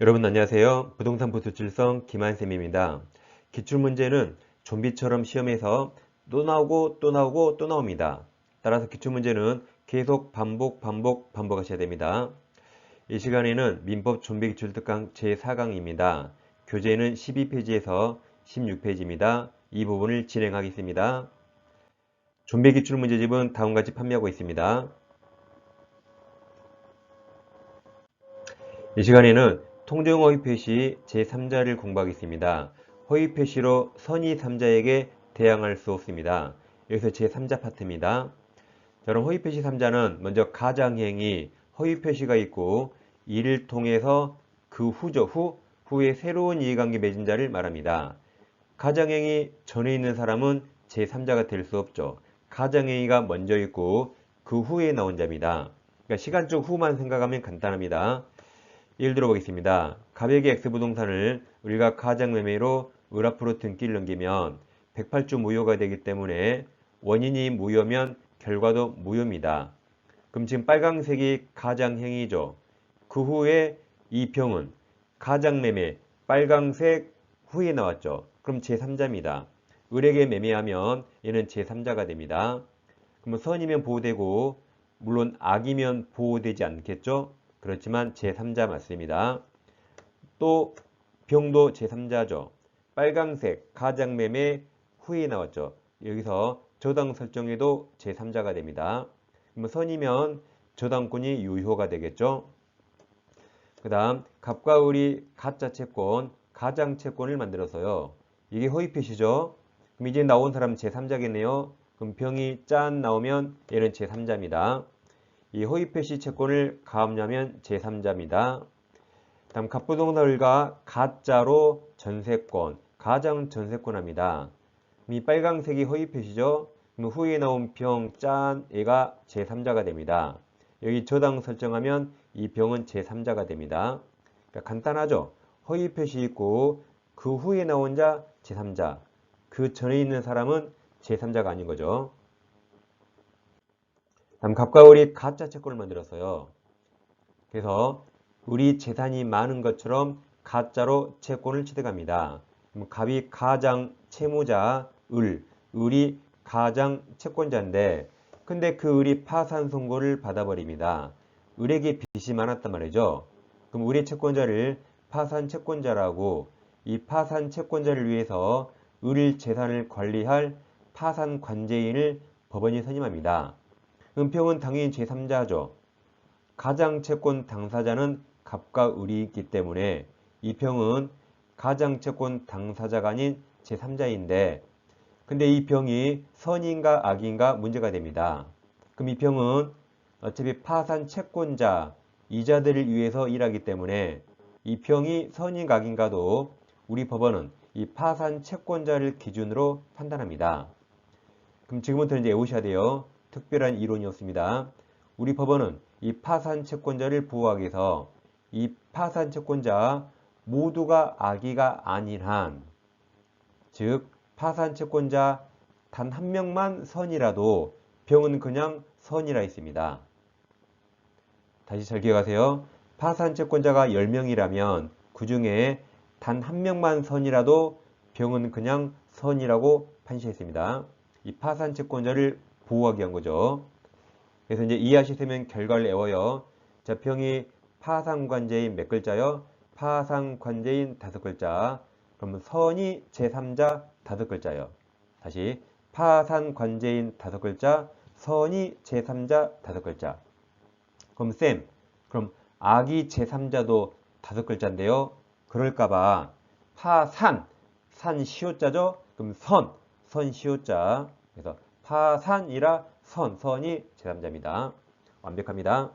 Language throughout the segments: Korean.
여러분 안녕하세요. 부동산 보수칠성 김한쌤입니다. 기출문제는 좀비처럼 시험에서 또 나오고 또 나오고 또 나옵니다. 따라서 기출문제는 계속 반복하셔야 됩니다. 이 시간에는 민법 좀비기출 특강 제4강입니다. 교재는 12페이지에서 16페이지입니다. 이 부분을 진행하겠습니다. 좀비기출문제집은 다음같이 판매하고 있습니다. 이 시간에는 통정 허위 표시 제3자를 공부하겠습니다. 허위 표시로 선의 3자에게 대항할 수 없습니다. 여기서 제3자 파트입니다. 그럼 허위 표시 3자는 먼저 가장행위, 허위 표시가 있고 이를 통해서 그 후에 새로운 이해관계 맺은 자를 말합니다. 가장행위 전에 있는 사람은 제3자가 될 수 없죠. 가장행위가 먼저 있고 그 후에 나온 자입니다. 그러니까 시간적 후만 생각하면 간단합니다. 예를 들어 보겠습니다. 갑에게 X부동산을 우리가 가장매매로 을 앞으로 등기를 넘기면 108주 무효가 되기 때문에 원인이 무효면 결과도 무효입니다. 그럼 지금 빨강색이 가장행위죠. 그 후에 이 병은 가장매매 빨강색 후에 나왔죠. 그럼 제3자입니다. 을에게 매매하면 얘는 제3자가 됩니다. 그럼 선이면 보호되고 물론 악이면 보호되지 않겠죠. 그렇지만 제3자 맞습니다. 또 병도 제3자죠. 빨강색 가장매매 후에 나왔죠. 여기서 저당 설정에도 제3자가 됩니다. 그럼 선이면 저당권이 유효가 되겠죠. 그 다음 갑과 을이 가짜 채권, 가장 채권을 만들어서요. 이게 허위 표시죠. 그럼 이제 나온 사람은 제3자겠네요. 그럼 병이 짠 나오면 얘는 제3자입니다. 이 허위 표시 채권을 가압류하면 제3자입니다. 다음 갑부동산을과 가짜로 전세권, 가장 전세권 합니다. 이 빨강색이 허위 표시죠. 그럼 후에 나온 병, 짠, 얘가 제3자가 됩니다. 여기 저당 설정하면 이 병은 제3자가 됩니다. 그러니까 간단하죠. 허위 표시 있고 그 후에 나온 자 제3자, 그 전에 있는 사람은 제3자가 아닌 거죠. 다음 갑과 을이 가짜 채권을 만들었어요. 그래서 우리 재산이 많은 것처럼 가짜로 채권을 취득합니다. 그럼 갑이 가장 채무자, 을이 가장 채권자인데 근데 그 을이 파산 선고를 받아버립니다. 을에게 빚이 많았단 말이죠. 그럼 을의 채권자를 파산 채권자라고 이 파산 채권자를 위해서 을 재산을 관리할 파산 관제인을 법원이 선임합니다. 은평은 당연히 제3자죠. 가장 채권 당사자는 갑과 을이 있기 때문에 이 병은 가장 채권 당사자가 아닌 제3자인데 근데 이 병이 선인가 악인가 문제가 됩니다. 그럼 이 병은 어차피 파산 채권자 이자들을 위해서 일하기 때문에 이 병이 선인가 악인가도 우리 법원은 이 파산 채권자를 기준으로 판단합니다. 그럼 지금부터 이제 외우셔야 돼요. 특별한 이론이었습니다. 우리 법원은 이 파산 채권자를 보호하기 위해서 이 파산 채권자 모두가 악의가 아닌 한, 즉 파산 채권자 단 한 명만 선이라도 병은 그냥 선이라 했습니다. 다시 잘 기억하세요. 파산 채권자가 10명이라면 그 중에 단 한 명만 선이라도 병은 그냥 선이라고 판시했습니다. 이 파산 채권자를 보호하기 위한 거죠. 그래서 이제 이해하시려면 결과를 외워요. 자, 병이 파산관제인 몇 글자요? 파산관제인 5글자. 그러면 선이 제3자 5글자요. 다시 파산관제인 5글자, 선이 제3자 5글자. 그럼 악이 제3자도 5글자인데요. 그럴까봐 산 시효자죠? 그럼 선 시효자. 그래서 파산이라 선이 제3자입니다. 완벽합니다.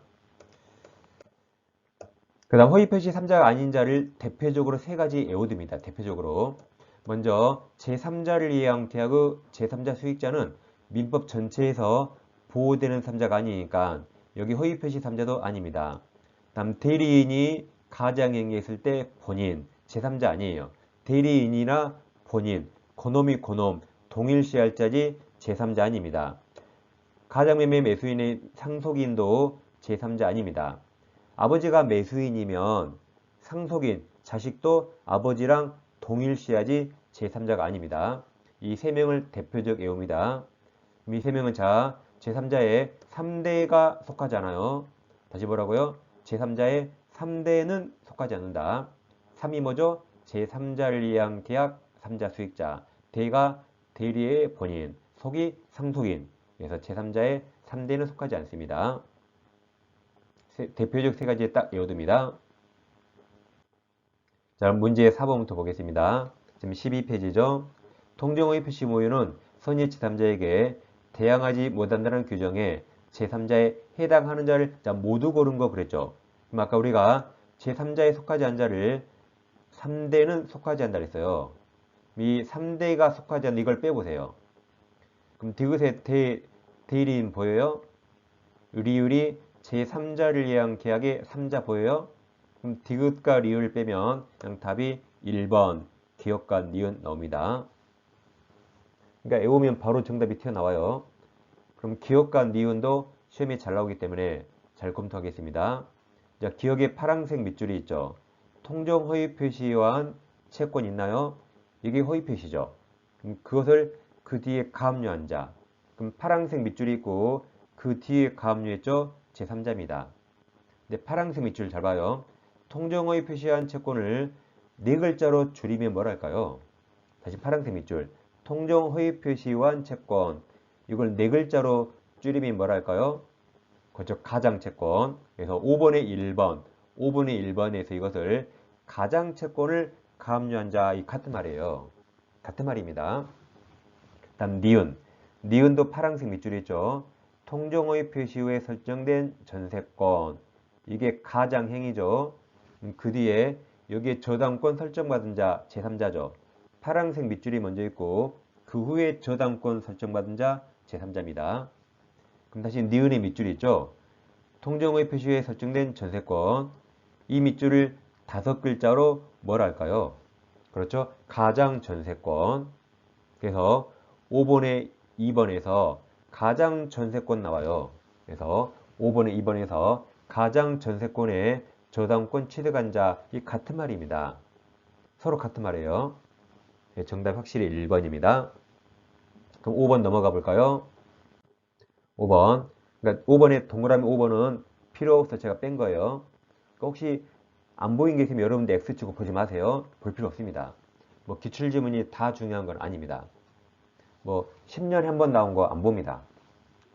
그 다음 허위 표시 3자가 아닌 자를 대표적으로 3가지 외워둡니다. 대표적으로 먼저 제3자를 이해한 계약의 제3자 수익자는 민법 전체에서 보호되는 3자가 아니니까 여기 허위 표시 3자도 아닙니다. 다음 대리인이 가장행위했을 때 본인 제3자 아니에요. 대리인이나 본인, 고놈이 고놈, 동일시할 자지 제3자 아닙니다. 가장매매 매수인의 상속인도 제3자 아닙니다. 아버지가 매수인이면 상속인, 자식도 아버지랑 동일시하지 제3자가 아닙니다. 이 세 명을 대표적 예우입니다. 이 세 명은 자, 제3자의 3대가 속하지 않아요. 다시 뭐라고요? 제3자의 3대는 속하지 않는다. 3이 뭐죠? 제3자를 위한 계약 3자 수익자. 대가 대리의 본인, 속이 상속인. 그래서 제3자의 3대는 속하지 않습니다. 대표적 세 가지에 딱 외워둡니다. 자, 문제 4번부터 보겠습니다. 지금 12페이지죠. 통정의 표시 모유는 선의 제3자에게 대항하지 못한다는 규정에 제3자에 해당하는 자를 모두 고른 거 그랬죠. 그럼 아까 우리가 제3자에 속하지 않은 자를 3대는 속하지 않는다 그랬어요. 이 3대가 속하지 않는 이걸 빼보세요. 그럼 디귿의 대리인 보여요? 리을이 제3자를 위한 계약의 3자 보여요? 그럼 디귿과 리을을 빼면 그냥 답이 1번 기역과 니은 나옵니다. 그러니까 외우면 바로 정답이 튀어나와요. 그럼 기역과 니은도 시험에 잘 나오기 때문에 잘 검토하겠습니다. 자, 기역에 파란색 밑줄이 있죠. 통정 허위 표시한 채권 있나요? 이게 허위 표시죠. 그럼 그것을 그 뒤에 가압류한 자. 그럼 파란색 밑줄이 있고 그 뒤에 가압류했죠? 제3자입니다. 근데 파란색 밑줄 잘 봐요. 통정 허위 표시한 채권을 네 글자로 줄이면 뭐랄까요? 다시 파란색 밑줄. 통정 허위 표시한 채권. 이걸 네 글자로 줄이면 뭐랄까요? 그렇죠. 가장채권. 그래서 5번에 1번, 5번에 1번에서 이것을 가장채권을 가압류한 자, 이 같은 말이에요. 같은 말입니다. 다음 니은. 니은도 파란색 밑줄이 있죠. 통정의 표시 후에 설정된 전세권. 이게 가장행위죠. 그 뒤에 여기에 저당권 설정받은 자, 제3자죠. 파란색 밑줄이 먼저 있고 그 후에 저당권 설정받은 자, 제3자입니다. 그럼 다시 니은의 밑줄이 있죠. 통정의 표시 후에 설정된 전세권. 이 밑줄을 5글자로 뭐라 할까요? 그렇죠. 가장 전세권. 그래서 5번에 2번에서 가장 전세권 나와요. 그래서 5번에 2번에서 가장 전세권의 저당권 취득한 자, 이 같은 말입니다. 서로 같은 말이에요. 네, 정답 확실히 1번입니다. 그럼 5번 넘어가 볼까요? 5번. 그러니까 5번에 동그라미 5번은 필요 없어 제가 뺀 거예요. 그러니까 혹시 안 보인 게 있으면 여러분들 X 치고 보지 마세요. 볼 필요 없습니다. 뭐 기출지문이 다 중요한 건 아닙니다. 뭐 10년에 한 번 나온 거 안 봅니다.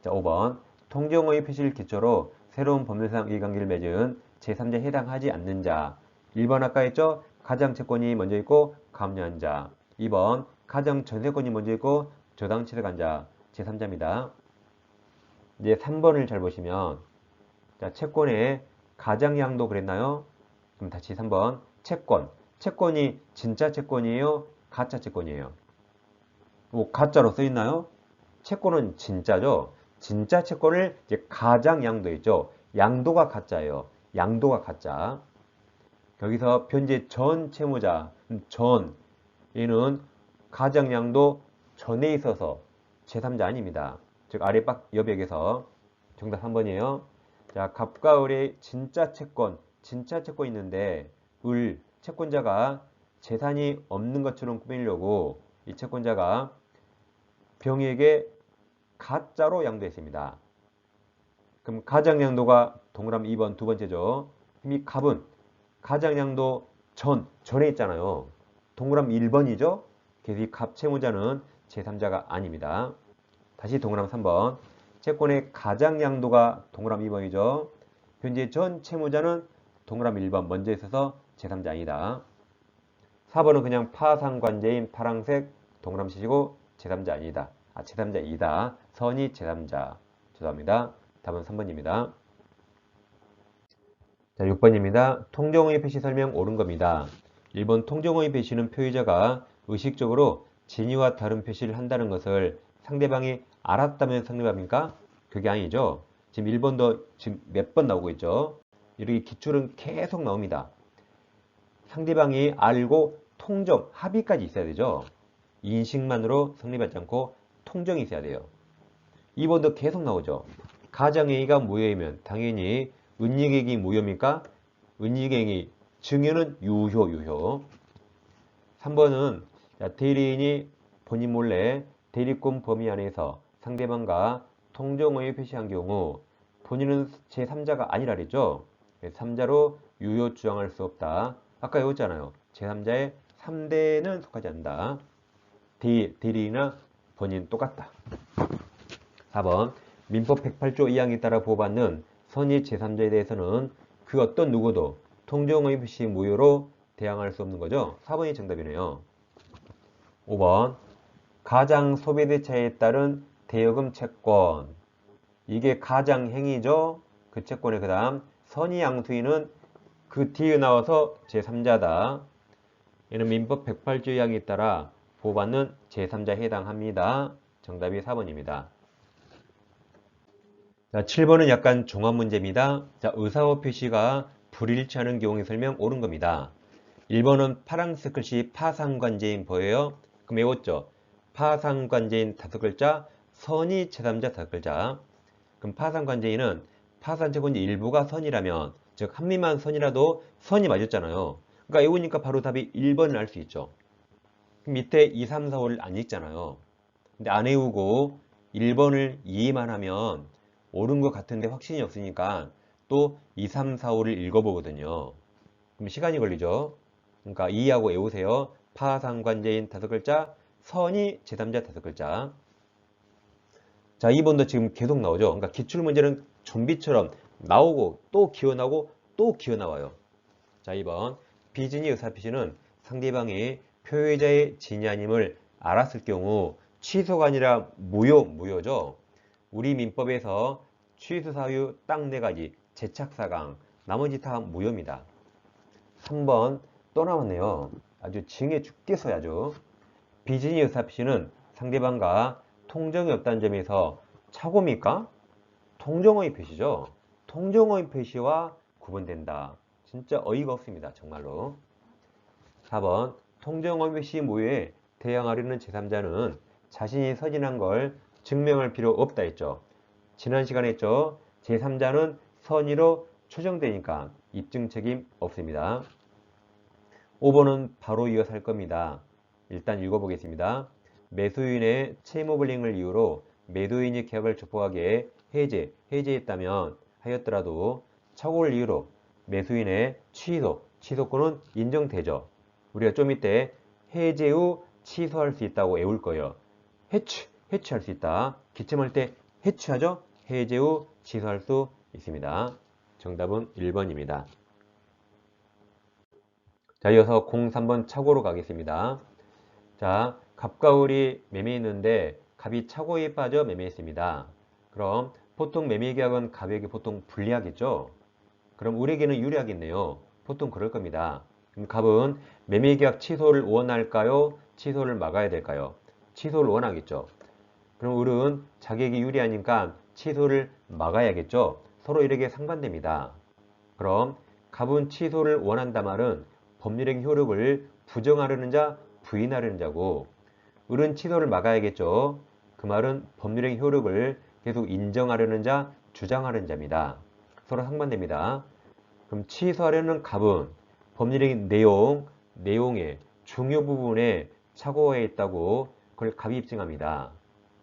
자, 5번. 통정의 표시를 기초로 새로운 법률상 이해관계를 맺은 제3자에 해당하지 않는 자. 1번 아까 했죠? 가장채권이 먼저 있고 가압류한 자. 2번 가장 전세권이 먼저 있고 저당 취득한 자. 제3자입니다. 이제 3번을 잘 보시면 자, 채권의 가장양도 그랬나요? 그럼 다시 3번. 채권. 채권이 진짜 채권이에요? 가짜 채권이에요? 뭐 가짜로 써 있나요? 채권은 진짜죠. 진짜 채권을 이제 가장양도 있죠. 양도가 가짜예요. 양도가 가짜. 여기서 현재 전 채무자 전 얘는 가장양도 전에 있어서 제3자 아닙니다. 즉 아래 여백에서 정답 3번이에요. 자, 갑과 을의 진짜 채권 있는데 을 채권자가 재산이 없는 것처럼 꾸미려고 이 채권자가 병에게 가짜로 양도했습니다. 그럼 가장양도가 동그라미 2번 두 번째죠. 이 갑은 가장양도 전에 있잖아요. 동그라미 1번이죠. 그래서 이 갑 채무자는 제3자가 아닙니다. 다시 동그라미 3번. 채권의 가장양도가 동그라미 2번이죠. 현재 전 채무자는 동그라미 1번 먼저 있어서 제3자 아니다. 4번은 그냥 파상관계인 파란색 동그라미 치시고 제3자 아니다. 제3자이다. 선이 제3자. 죄송합니다. 답은 3번입니다. 자, 6번입니다. 통정의 표시 설명 옳은 겁니다. 1번 통정의 표시는 표의자가 의식적으로 진위와 다른 표시를 한다는 것을 상대방이 알았다면 성립합니까? 그게 아니죠. 지금 1번도 지금 몇 번 나오고 있죠. 이렇게 기출은 계속 나옵니다. 상대방이 알고 통정, 합의까지 있어야 되죠. 인식만으로 성립하지 않고 통정이 있어야 돼요. 2번도 계속 나오죠. 가장행위가 무효이면 당연히 은닉행위 무효입니까? 은닉행위 증여는 유효. 3번은 대리인이 본인 몰래 대리권 범위 안에서 상대방과 통정허위 표시한 경우 본인은 제3자가 아니라 그랬죠. 3자로 유효 주장할 수 없다. 아까 외웠잖아요. 제3자의 3대는 속하지 않는다. 대리인이나 본인 똑같다. 4번 민법 108조 2항에 따라 보호받는 선의 제3자에 대해서는 그 어떤 누구도 통정허위 표시 무효로 대항할 수 없는 거죠. 4번이 정답이네요. 5번 가장 소비대차에 따른 대여금 채권. 이게 가장행위죠. 그 채권의 그 다음 선의 양수인은 그 뒤에 나와서 제3자다. 얘는 민법 108조 2항에 따라 보호받는 제3자에 해당합니다. 정답이 4번입니다. 자, 7번은 약간 종합 문제입니다. 자, 의사호 표시가 불일치하는 경우의 설명 옳은 겁니다. 1번은 파란색 글씨 파상관제인 보여요. 그럼 외웠죠? 파상관제인 5글자, 선이 제3자 5글자. 그럼 파상관제인은 파산채권지 일부가 선이라면, 즉 한미만 선이라도 선이 맞았잖아요. 그러니까 외우니까 바로 답이 1번을 알 수 있죠. 그럼 밑에 2, 3, 4, 5를 안 읽잖아요. 근데 안 외우고 1번을 이해만 하면 옳은 것 같은데 확신이 없으니까 또 2, 3, 4, 5를 읽어보거든요. 그럼 시간이 걸리죠. 그러니까 이해하고 외우세요. 파상관제인 5글자, 선이 제3자 5글자. 자, 2번도 지금 계속 나오죠. 그러니까 기출문제는 좀비처럼 나오고 또 기어나오고 또 기어나와요. 자, 2번 비진의 의사표시는 상대방이 표의자의 진이 아님을 알았을 경우 취소가 아니라 무효죠. 우리 민법에서 취소 사유 딱 4가지, 제착사강, 나머지 다 무효입니다. 3번 또 나왔네요. 아주 징해 죽겠어요. 아주. 비진의 의사표시는 상대방과 통정이 없다는 점에서 착오입니까? 통정어의 표시죠. 통정어의 표시와 구분된다. 진짜 어이가 없습니다. 정말로. 4번 통정어의 표시 무효에 대항하려는 제3자는 자신이 서진한 걸 증명할 필요 없다 했죠. 지난 시간에 했죠. 제3자는 선의로 추정되니까 입증 책임 없습니다. 5번은 바로 이어서 할 겁니다. 일단 읽어보겠습니다. 매수인의 채무불이행을 이유로 매도인이 계약을 촉구하기에 해제했다면 하였더라도 착오를 이유로 매수인의 취소권은 인정되죠. 우리가 좀 이때 해제 후 취소할 수 있다고 외울 거예요. 해취할 수 있다. 기침할 때 해취하죠. 해제 후 취소할 수 있습니다. 정답은 1번입니다. 자, 이어서 03번 착오로 가겠습니다. 자, 갑과 을이 매매했는데 갑이 착오에 빠져 매매했습니다. 그럼 보통 매매계약은 갑에게 보통 불리하겠죠? 그럼 을에게는 유리하겠네요. 보통 그럴 겁니다. 그럼 갑은 매매계약 취소를 원할까요? 취소를 막아야 될까요? 취소를 원하겠죠. 그럼 을은 자기에게 유리하니까 취소를 막아야겠죠. 서로 이렇게 상반됩니다. 그럼 갑은 취소를 원한다 말은 법률행 효력을 부정하려는 자, 부인하려는 자고, 을은 취소를 막아야겠죠. 그 말은 법률행 효력을 계속 인정하려는 자, 주장하려는 자입니다. 서로 상반됩니다. 그럼 취소하려는 갑은 법률행 내용의 중요 부분에 착오해 있다고 그걸 갑이 입증합니다.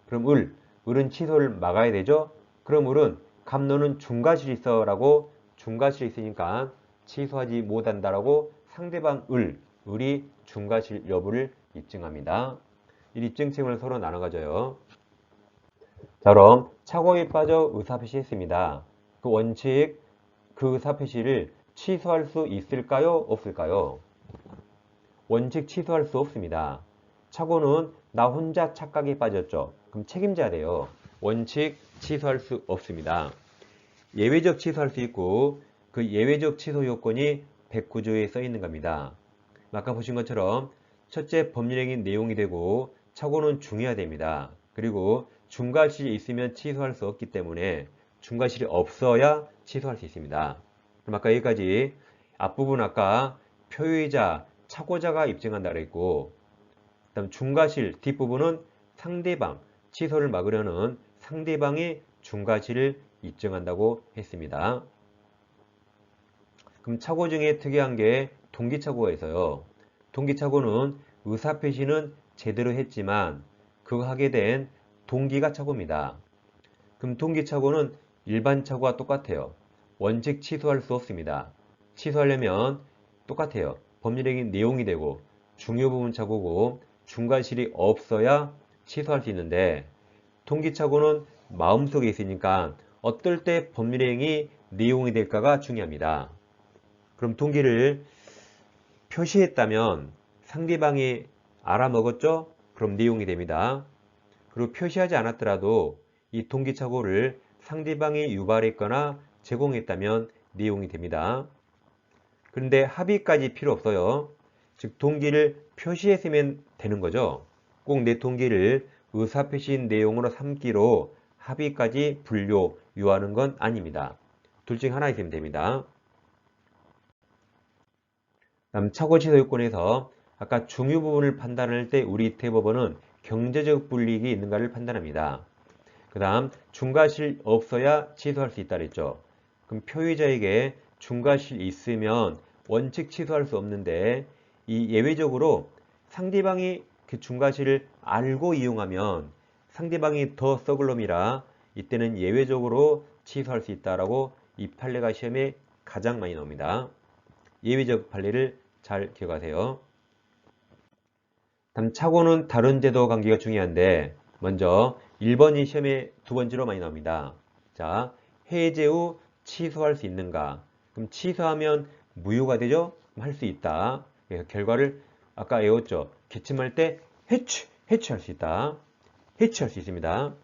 그럼 을은 취소를 막아야 되죠. 그럼 을은 갑 너는 중과실이 있어 라고 중과실이 있으니까 취소하지 못한다라고 상대방 을이 중과실 여부를 입증합니다. 이 입증책을 서로 나눠 가져요. 자, 그럼 착오에 빠져 의사표시 했습니다. 그 원칙, 그 의사표시를 취소할 수 있을까요? 없을까요? 원칙 취소할 수 없습니다. 착오는 나 혼자 착각에 빠졌죠. 그럼 책임져야 돼요. 원칙 취소할 수 없습니다. 예외적 취소할 수 있고 그 예외적 취소 요건이 109조에 써 있는 겁니다. 아까 보신 것처럼 첫째 법률행위 내용이 되고 착오는 중요해야 됩니다. 그리고 중과실이 있으면 취소할 수 없기 때문에 중과실이 없어야 취소할 수 있습니다. 그럼 아까 여기까지 앞부분 아까 표의자, 착오자가 입증한다 그랬고 그다음 중과실 뒷부분은 상대방, 취소를 막으려는 상대방이 중과실을 입증한다고 했습니다. 그럼 착오 중에 특이한 게 동기착오가 있어요. 동기착오는 의사표시는 제대로 했지만 그거 하게 된 동기가 착오입니다. 그럼 동기착오는 일반 착오와 똑같아요. 원칙 취소할 수 없습니다. 취소하려면 똑같아요. 법률행위 내용이 되고 중요 부분 착오고 중과실이 없어야 취소할 수 있는데 동기착오는 마음속에 있으니까 어떨 때 법률행위 내용이 될까가 중요합니다. 그럼 동기를 표시했다면 상대방이 알아먹었죠? 그럼 내용이 됩니다. 그리고 표시하지 않았더라도 이 동기착오를 상대방이 유발했거나 제공했다면 내용이 됩니다. 그런데 합의까지 필요 없어요. 즉 동기를 표시했으면 되는 거죠. 꼭 내 동기를 의사표시인 내용으로 삼기로 합의까지 분류, 요하는 건 아닙니다. 둘 중 하나 있으면 됩니다. 다음 착오 취소 요건에서 아까 중요 부분을 판단할 때 우리 대법원은 경제적 불이익이 있는가를 판단합니다. 그 다음 중과실 없어야 취소할 수 있다 그랬죠. 그럼 표의자에게 중과실 있으면 원칙 취소할 수 없는데 이 예외적으로 상대방이 그 중과실을 알고 이용하면 상대방이 더 썩을 놈이라 이때는 예외적으로 취소할 수 있다라고 이 판례가 시험에 가장 많이 나옵니다. 예외적 판례를 잘 기억하세요. 다음 착오는 다른 제도 관계가 중요한데 먼저 1번이 시험에 두 번째로 많이 나옵니다. 자, 해제 후 취소할 수 있는가? 그럼 취소하면 무효가 되죠? 할 수 있다. 그래서 결과를 아까 외웠죠? 기침할 때 해치할 수 있다. 해치할 수 있습니다.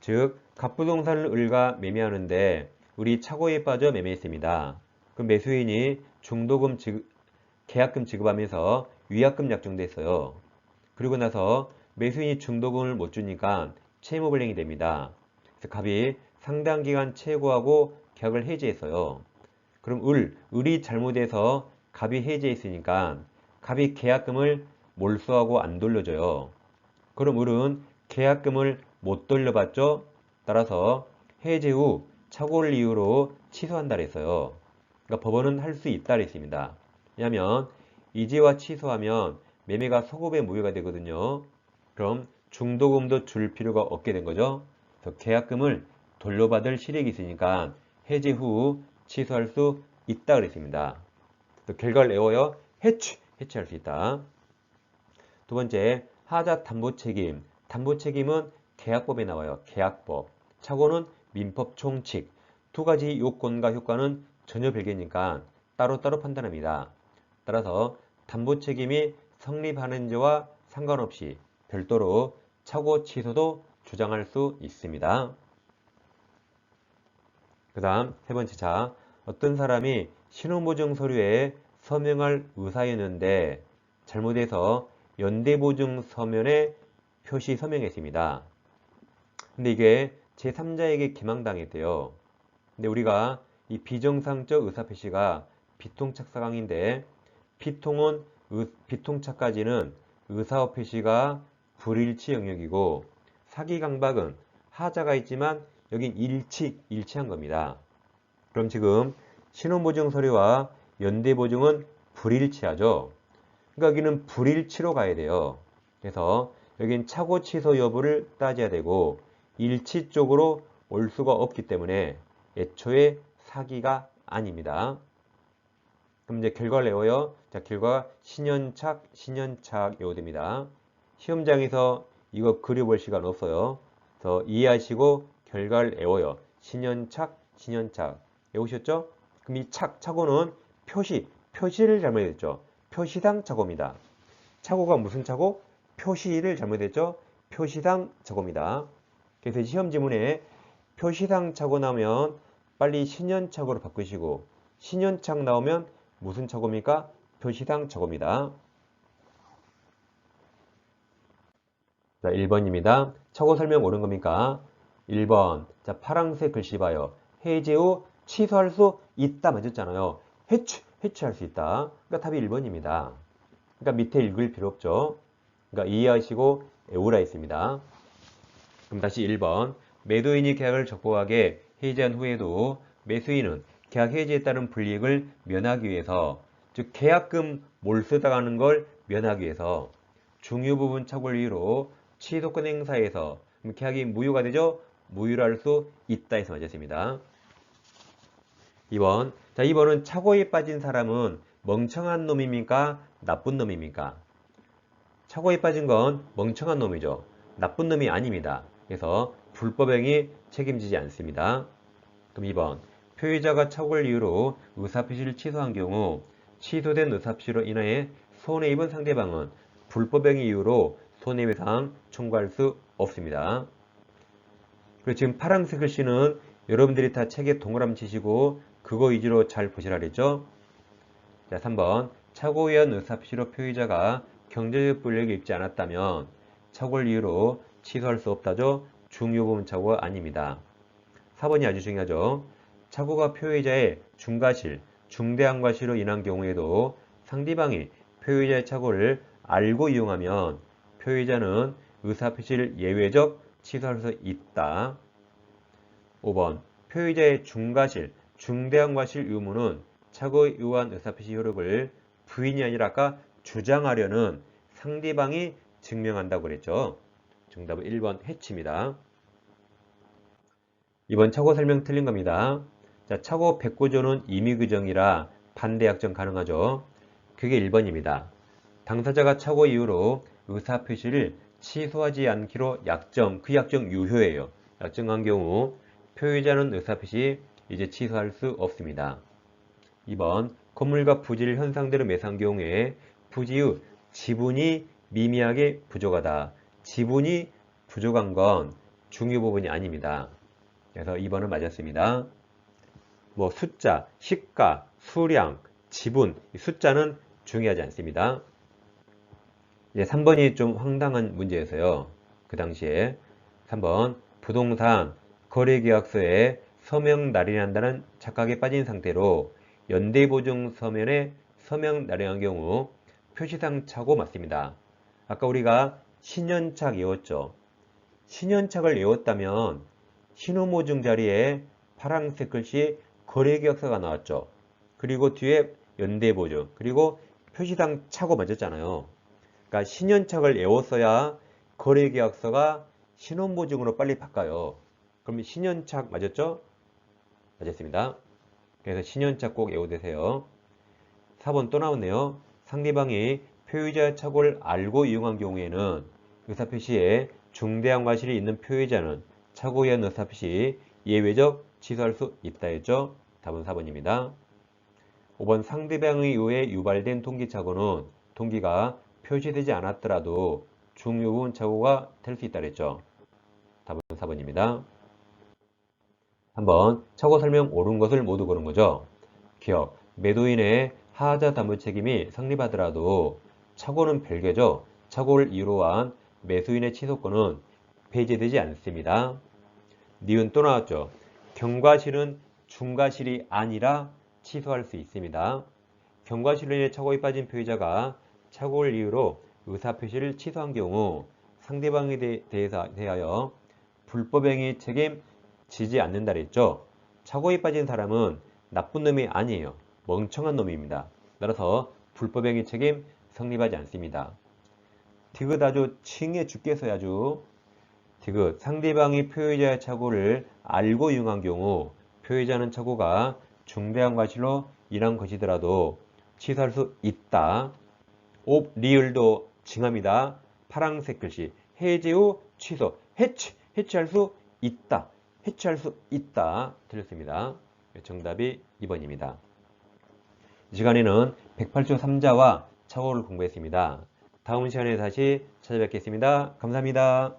즉 갑부동산을 을과 매매하는데 우리 착오에 빠져 매매했습니다. 그 매수인이 중도금 계약금 지급하면서 위약금 약정됐어요. 그리고 나서 매수인이 중도금을 못 주니까 채무불이행이 됩니다. 그래서 갑이 상당 기간 채고하고 계약을 해지했어요. 그럼 을이 잘못해서 갑이 해지했으니까 갑이 계약금을 몰수하고 안 돌려줘요. 그럼 을은 계약금을 못 돌려받죠. 따라서 해제 후 착오를 이유로 취소한다 그랬어요. 그러니까 법원은 할 수 있다 그랬습니다. 왜냐하면 이제와 취소하면 매매가 소급의 무효가 되거든요. 그럼 중도금도 줄 필요가 없게 된 거죠. 그래서 계약금을 돌려받을 실익이 있으니까 해지 후 취소할 수 있다 그랬습니다. 결과를 내어요. 해치할 수 있다. 두 번째, 하자 담보책임. 담보책임은 계약법에 나와요. 계약법. 착오는 민법 총칙. 두 가지 요건과 효과는 전혀 별개니까 따로따로 판단합니다. 따라서 담보책임이 성립하는지와 상관없이 별도로 착오 취소도 주장할 수 있습니다. 그 다음 세 번째 자, 어떤 사람이 신혼보증 서류에 서명할 의사였는데 잘못해서 연대보증 서면에 표시 서명했습니다. 근데 이게 제3자에게 기망당했대요. 근데 우리가 이 비정상적 의사표시가 비통착사강인데 비통착까지는 의사표시가 불일치 영역이고 사기강박은 하자가 있지만 여긴 일치한 겁니다. 그럼 지금 신혼보증 서류와 연대보증은 불일치하죠. 그러니까 여기는 불일치로 가야 돼요. 그래서 여긴 착오 취소 여부를 따져야 되고 일치 쪽으로 올 수가 없기 때문에 애초에 사기가 아닙니다. 그럼 이제 결과를 외워요. 자, 결과 신연착 외워됩니다. 시험장에서 이거 그려볼 시간 없어요. 그래서 이해하시고 결과를 외워요. 신연착 외우셨죠? 그럼 이 착오는 표시를 잘못했죠. 표시상 착오입니다. 착오가 무슨 착오? 표시를 잘못했죠. 표시상 착오입니다. 그래서 시험 지문에 표시상 착오 나오면 빨리 신연착오로 바꾸시고 신연착 나오면 무슨 착오입니까? 표시상 착오입니다. 자, 1번입니다. 착오 설명 옳은 겁니까? 1번. 자, 파란색 글씨 봐요. 해제 후 취소할 수 있다 맞았잖아요. 해치할 수 있다. 그러니까 답이 1번입니다. 그러니까 밑에 읽을 필요 없죠. 그러니까 이해하시고 외우라 했습니다. 그럼 다시 1번. 매도인이 계약을 적법하게 해지한 후에도 매수인은 계약 해지에 따른 불이익을 면하기 위해서, 즉 계약금 몰수당하는 걸 면하기 위해서 중요 부분 착오를 이유로 취소권 행사에서, 그럼 계약이 무효가 되죠? 무효로 할 수 있다 해서 맞았습니다. 2번. 자, 2번은 착오에 빠진 사람은 멍청한 놈입니까? 나쁜 놈입니까? 착오에 빠진 건 멍청한 놈이죠. 나쁜 놈이 아닙니다. 그래서 불법행위 책임지지 않습니다. 그럼 2번. 표의자가 착오를 이유로 의사표시를 취소한 경우 취소된 의사표시로 인하여 손해입은 상대방은 불법행위 이유로 손해배상 청구할 수 없습니다. 그리고 지금 파란색 글씨는 여러분들이 다 책에 동그라미 치시고 그거 위주로 잘 보시라 그랬죠? 자, 3번. 착오에 의한 의사표시로 표의자가 경제적 불이익을 입지 않았다면 착오를 이유로 취소할 수 없다죠? 중요 부분 착오가 아닙니다. 4번이 아주 중요하죠. 착오가 표의자의 중과실, 중대한 과실로 인한 경우에도 상대방이 표의자의 착오를 알고 이용하면 표의자는 의사표시를 예외적 취소할 수 있다. 5번. 표의자의 중과실, 중대한 과실 의무는 착오에 의한 의사표시 효력을 부인이 아니라 아까 주장하려는 상대방이 증명한다고 그랬죠. 정답은 1번 해치입니다. 이번 착오 설명 틀린 겁니다. 자, 착오 백구조는 임의규정이라 반대 약정 가능하죠. 그게 1번입니다. 당사자가 착오 이후로 의사표시를 취소하지 않기로 약정, 그 약정 유효예요. 약정한 경우 표의자는 의사표시 이제 취소할 수 없습니다. 2번. 건물과 부지를 현상대로 매수한 경우에 부지의 지분이 미미하게 부족하다. 지분이 부족한 건 중요 부분이 아닙니다. 그래서 2번은 맞았습니다. 뭐 숫자, 시가, 수량, 지분, 숫자는 중요하지 않습니다. 이제 3번이 좀 황당한 문제여서요. 그 당시에 3번. 부동산 거래계약서에 서명 날인한다는 착각에 빠진 상태로 연대보증 서면에 서명 날인한 경우 표시상 착오 맞습니다. 아까 우리가 신연착 외웠죠. 신연착을 외웠다면 신호모증 자리에 파란색 글씨 거래계약서가 나왔죠. 그리고 뒤에 연대보증, 그리고 표시상 착오 맞았잖아요. 그러니까 신연착을 외웠어야 거래계약서가 신혼보증으로 빨리 바꿔요. 그럼 신연착 맞았죠? 맞았습니다. 그래서 신연착 꼭 외워두세요. 4번 또 나오네요. 상대방이 표의자의 착오를 알고 이용한 경우에는 의사표시에 중대한 과실이 있는 표의자는 착오에 의한 의사표시 예외적 취소할 수 있다 했죠? 답은 4번입니다. 5번 상대방에 의해 유발된 통기착오는 통기가 표시되지 않았더라도 중요 부분 착오가 될 수 있다 그랬죠? 답은 4번입니다. 3번 착오 설명 옳은 것을 모두 고른 거죠. 기억, 매도인의 하자 담보 책임이 성립하더라도 착오는 별개죠. 착오를 이유로 한 매수인의 취소권은 폐지되지 않습니다. 니은 또 나왔죠. 경과실은 중과실이 아니라 취소할 수 있습니다. 경과실로 인해 착오에 빠진 표의자가 착오를 이유로 의사표시를 취소한 경우 상대방에 대하여 불법행위 책임 지지 않는다 그랬죠. 착오에 빠진 사람은 나쁜 놈이 아니에요. 멍청한 놈입니다. 따라서 불법행위 책임 성립하지 않습니다. 디귿 아주 칭해 죽겠어요. 아주 디귿. 상대방이 표의자의 착오를 알고 이용한 경우 표의자는 착오가 중대한 과실로 인한 것이더라도 취소할 수 있다. 옵 리을도 징합니다. 파란색 글씨 해제 후 취소. 해치할 수 있다. 해치할 수 있다. 틀렸습니다. 정답이 2번입니다. 이 시간에는 108조 3자와 착오를 공부했습니다. 다음 시간에 다시 찾아뵙겠습니다. 감사합니다.